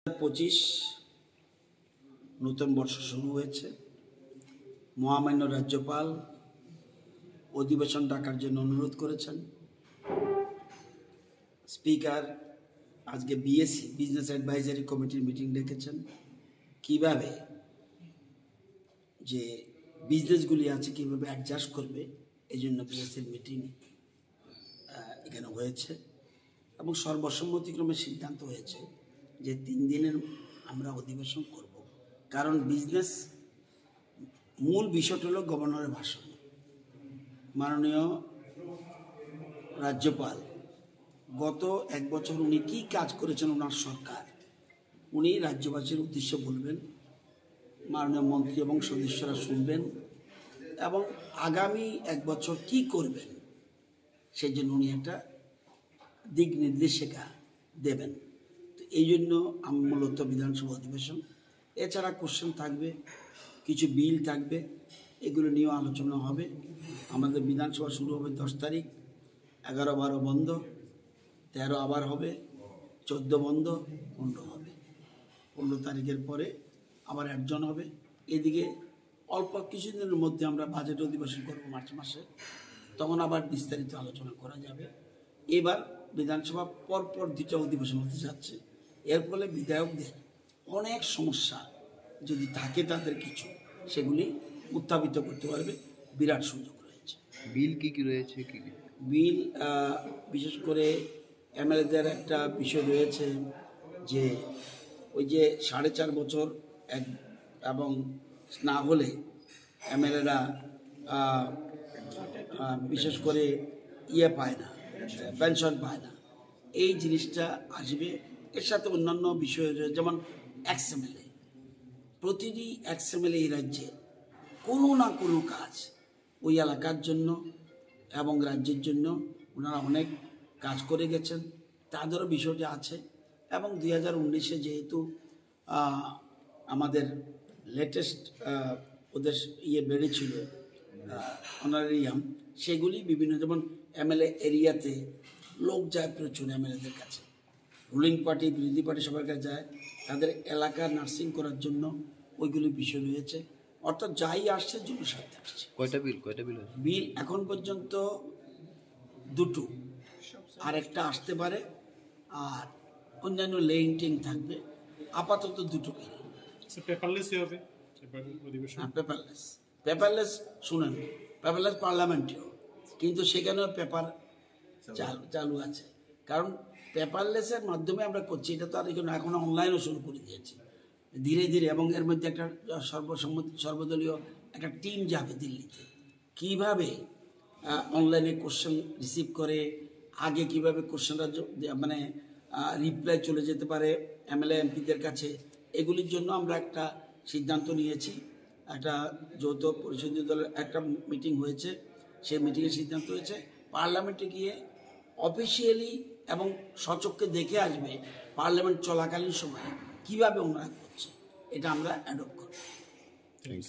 2025 নতুন বর্ষ শুরু হয়েছে। মহামান্য রাজ্যপাল অধিবেশন ডাকার জন্য অনুরোধ করেছেন। স্পিকার আজকে বিএসসি বিজনেস অ্যাডভাইজারি কমিটির মিটিং ডেকেছেন। কিভাবে যে বিজনেসগুলি আছে কিভাবে অ্যাডজাস্ট করবে এই জন্য বিএসসির মিটিং এখানে হয়েছে এবং সর্বসম্মতিক্রমে সিদ্ধান্ত হয়েছে যে 3 দিনের আমরা অধিবেশন করব। কারণ বিজনেস মূল বিষয়টা হলো গভর্নরের ভাষণ। মাননীয় রাজ্যপাল গত 1 বছর উনি কী কাজ করেছেন ওনার সরকার, উনি রাজ্যবাসীর উদ্দেশ্যে বলবেন, মাননীয় মন্ত্রী এবং সদস্যরা শুনবেন এবং আগামী 1 বছর কী করবেন সেই জন্য উনি একটা দিক নির্দেশিকা দেবেন। তো এই জন্য মূলত বিধানসভা অধিবেশন, এছাড়া কোশ্চেন থাকবে, কিছু বিল থাকবে, এগুলো নিয়েও আলোচনা হবে। আমাদের বিধানসভা শুরু হবে 10 তারিখ, 11-12 বন্ধ, 13 আবার হবে, 14 বন্ধ, 15 হবে। 15 তারিখের পরে আবার একজন হবে। এদিকে অল্প কিছুদিনের মধ্যে আমরা বাজেট অধিবেশন করব মার্চ মাসে, তখন আবার বিস্তারিত আলোচনা করা যাবে। এবার বিধানসভা পরপর 2টা অধিবেশন হতে যাচ্ছে। এর ফলে বিধায়কদের অনেক সমস্যা যদি থাকে তাদের কিছু সেগুলি উত্থাপিত করতে পারবে, বিরাট সুযোগ রয়েছে। বিল কি কি রয়েছে? বিল বিশেষ করে এমএলএদের একটা বিষয় রয়েছে যে ওই যে 4.5 বছর এবং না হলে এমএলএরা বিশেষ করে পায় না, পেনশন পায় না, এই জিনিসটা আসবে। এর সাথে অন্যান্য বিষয় রয়েছে, যেমন এক্সএমএলএ, প্রতিটি এক্সএমএলএ এই রাজ্যে কোনো না কোনো কাজ ওই এলাকার জন্য এবং রাজ্যের জন্য ওনারা অনেক কাজ করে গেছেন, তাদেরও বিষয়টি আছে। এবং 2019-এ যেহেতু আমাদের লেটেস্ট ওদের বেড়েছিল অনারিয়াম, সেগুলি বিভিন্ন, যেমন এমএলএ এরিয়াতে লোক যায় প্রচুর এমএলএদের কাছে, রুলিং পার্টি বিরোধী পার্টি সবার কাছে যায়, তাদের এলাকা নার্সিং করার জন্য ওইগুলি বিষয় রয়েছে। অর্থাৎ যাই আসছে জন্য সাথে আসছে। কয়টা বিল বিল এখন পর্যন্ত 2টো, আর একটা আসতে পারে, আর অন্যান্য লেইংটিং থাকবে। আপাতত 2টো বিল। পেপারলেস শুনেন, পেপারলেস পার্লামেন্টেও, কিন্তু সেখানেও পেপার চালু আছে। কারণ পেপারলেসের মাধ্যমে আমরা করছি, এটা তো আর এখন অনলাইনও শুরু করে দিয়েছি ধীরে ধীরে। এবং এর মধ্যে একটা সর্বদলীয় একটা টিম যাবে দিল্লিতে, কিভাবে অনলাইনে কোশ্চেন রিসিভ করে, আগে কিভাবে কোশ্চেনটা মানে রিপ্লাই চলে যেতে পারে এমএলএ এমপিদের কাছে, এগুলির জন্য আমরা একটা সিদ্ধান্ত নিয়েছি। একটা যৌথ পরিষদীয় দলের একটা মিটিং হয়েছে, সেই মিটিংয়ের সিদ্ধান্ত হয়েছে পার্লামেন্টে গিয়ে অফিসিয়ালি এবং সচক্ষে দেখে আসবে পার্লামেন্ট চলাকালীন সময়ে কীভাবে ওনারা করছে, এটা আমরা অ্যাডপ্ট করব।